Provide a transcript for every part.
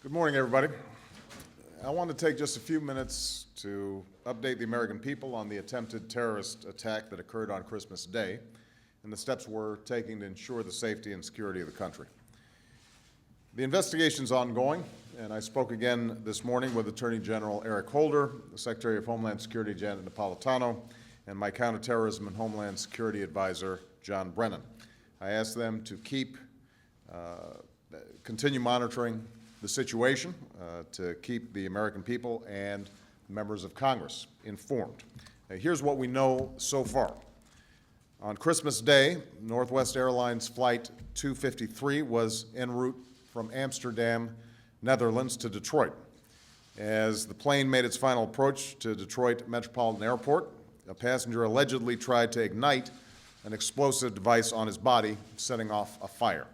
Good morning, everybody. I want to take just a few minutes to update the American people on the attempted terrorist attack that occurred on Christmas Day and the steps we're taking to ensure the safety and security of the country. The investigation is ongoing, and I spoke again this morning with Attorney General Eric Holder, the Secretary of Homeland Security Janet Napolitano, and my counterterrorism and Homeland Security Advisor John Brennan. I asked them to continue monitoring the situation, to keep the American people and members of Congress informed. Here's what we know so far. On Christmas Day, Northwest Airlines Flight 253 was en route from Amsterdam, Netherlands to Detroit. As the plane made its final approach to Detroit Metropolitan Airport, a passenger allegedly tried to ignite an explosive device on his body, setting off a fire.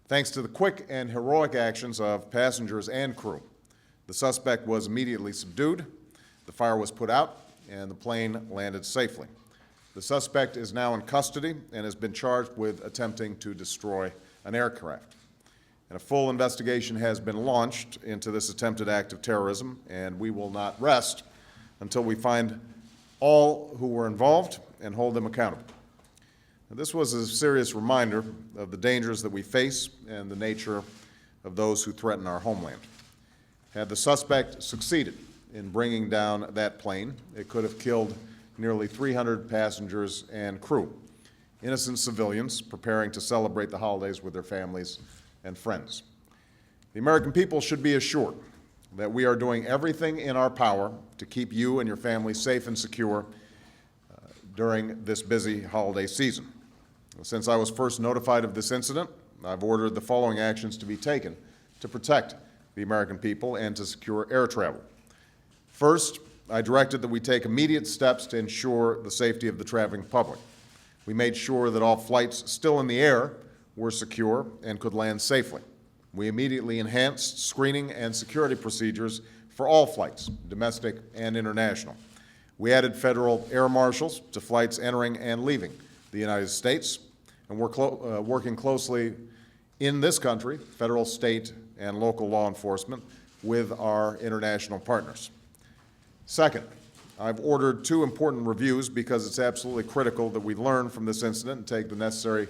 Thanks to the quick and heroic actions of passengers and crew, the suspect was immediately subdued, the fire was put out, and the plane landed safely. The suspect is now in custody and has been charged with attempting to destroy an aircraft. And a full investigation has been launched into this attempted act of terrorism, and we will not rest until we find all who were involved and hold them accountable. Now, this was a serious reminder of the dangers that we face and the nature of those who threaten our homeland. Had the suspect succeeded in bringing down that plane, it could have killed nearly 300 passengers and crew, innocent civilians preparing to celebrate the holidays with their families and friends. The American people should be assured that we are doing everything in our power to keep you and your family safe and secure during this busy holiday season. Since I was first notified of this incident, I've ordered the following actions to be taken to protect the American people and to secure air travel. First, I directed that we take immediate steps to ensure the safety of the traveling public. We made sure that all flights still in the air were secure and could land safely. We immediately enhanced screening and security procedures for all flights, domestic and international. We added federal air marshals to flights entering and leaving the United States, and we're working closely in this country, federal, state, and local law enforcement, with our international partners. Second, I've ordered two important reviews because it's absolutely critical that we learn from this incident and take the necessary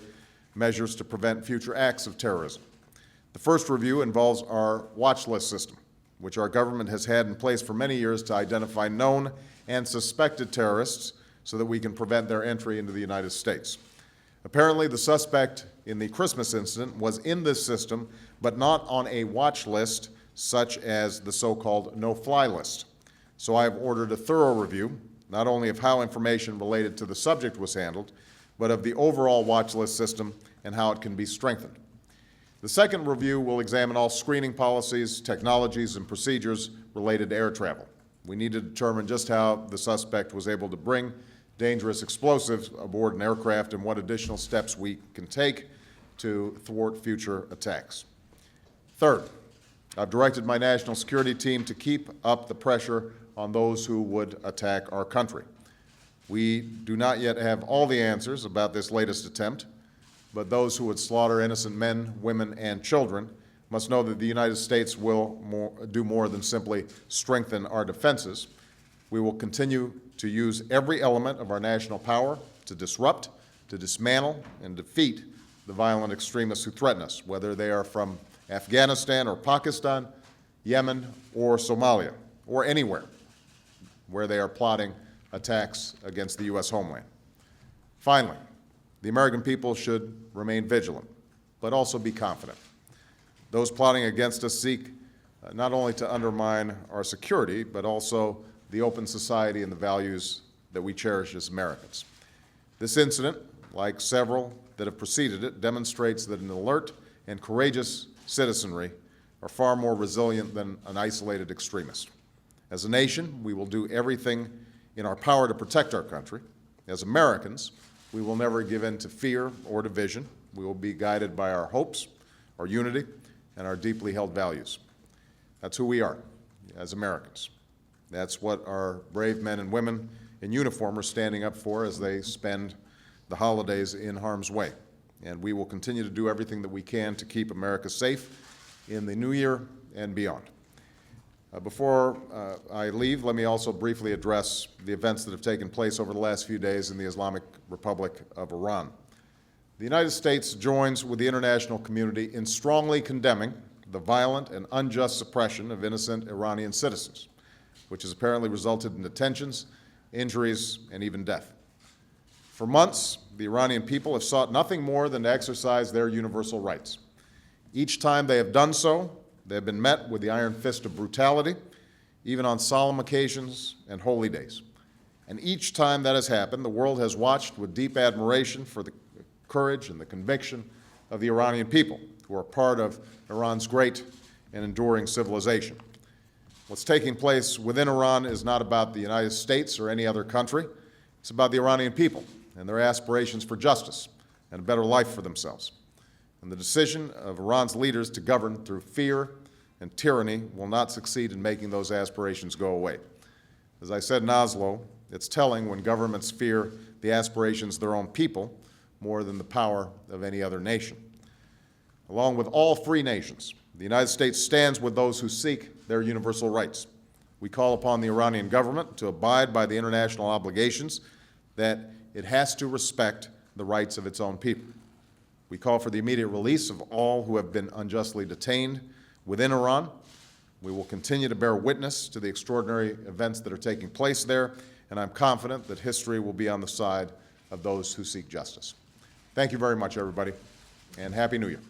measures to prevent future acts of terrorism. The first review involves our watch list system, which our government has had in place for many years to identify known and suspected terrorists so that we can prevent their entry into the United States. Apparently, the suspect in the Christmas incident was in this system, but not on a watch list such as the so-called no-fly list. So I have ordered a thorough review, not only of how information related to the subject was handled, but of the overall watch list system and how it can be strengthened. The second review will examine all screening policies, technologies, and procedures related to air travel. We need to determine just how the suspect was able to bring dangerous explosives aboard an aircraft and what additional steps we can take to thwart future attacks. Third, I've directed my national security team to keep up the pressure on those who would attack our country. We do not yet have all the answers about this latest attempt, but those who would slaughter innocent men, women, and children must know that the United States will do more than simply strengthen our defenses. We will continue to use every element of our national power to disrupt, to dismantle, and defeat the violent extremists who threaten us, whether they are from Afghanistan or Pakistan, Yemen or Somalia, or anywhere where they are plotting attacks against the U.S. homeland. Finally, the American people should remain vigilant, but also be confident. Those plotting against us seek not only to undermine our security, but also the open society and the values that we cherish as Americans. This incident, like several that have preceded it, demonstrates that an alert and courageous citizenry are far more resilient than an isolated extremist. As a nation, we will do everything in our power to protect our country. As Americans, we will never give in to fear or division. We will be guided by our hopes, our unity, and our deeply held values. That's who we are as Americans. That's what our brave men and women in uniform are standing up for as they spend the holidays in harm's way. And we will continue to do everything that we can to keep America safe in the new year and beyond. Before I leave, let me also briefly address the events that have taken place over the last few days in the Islamic Republic of Iran. The United States joins with the international community in strongly condemning the violent and unjust suppression of innocent Iranian citizens, which has apparently resulted in detentions, injuries, and even death. For months, the Iranian people have sought nothing more than to exercise their universal rights. Each time they have done so, they have been met with the iron fist of brutality, even on solemn occasions and holy days. And each time that has happened, the world has watched with deep admiration for the courage and the conviction of the Iranian people, who are part of Iran's great and enduring civilization. What's taking place within Iran is not about the United States or any other country. It's about the Iranian people and their aspirations for justice and a better life for themselves. And the decision of Iran's leaders to govern through fear and tyranny will not succeed in making those aspirations go away. As I said in Oslo, it's telling when governments fear the aspirations of their own people more than the power of any other nation. Along with all free nations, the United States stands with those who seek their universal rights. We call upon the Iranian government to abide by the international obligations that it has to respect the rights of its own people. We call for the immediate release of all who have been unjustly detained within Iran. We will continue to bear witness to the extraordinary events that are taking place there, and I'm confident that history will be on the side of those who seek justice. Thank you very much, everybody, and Happy New Year.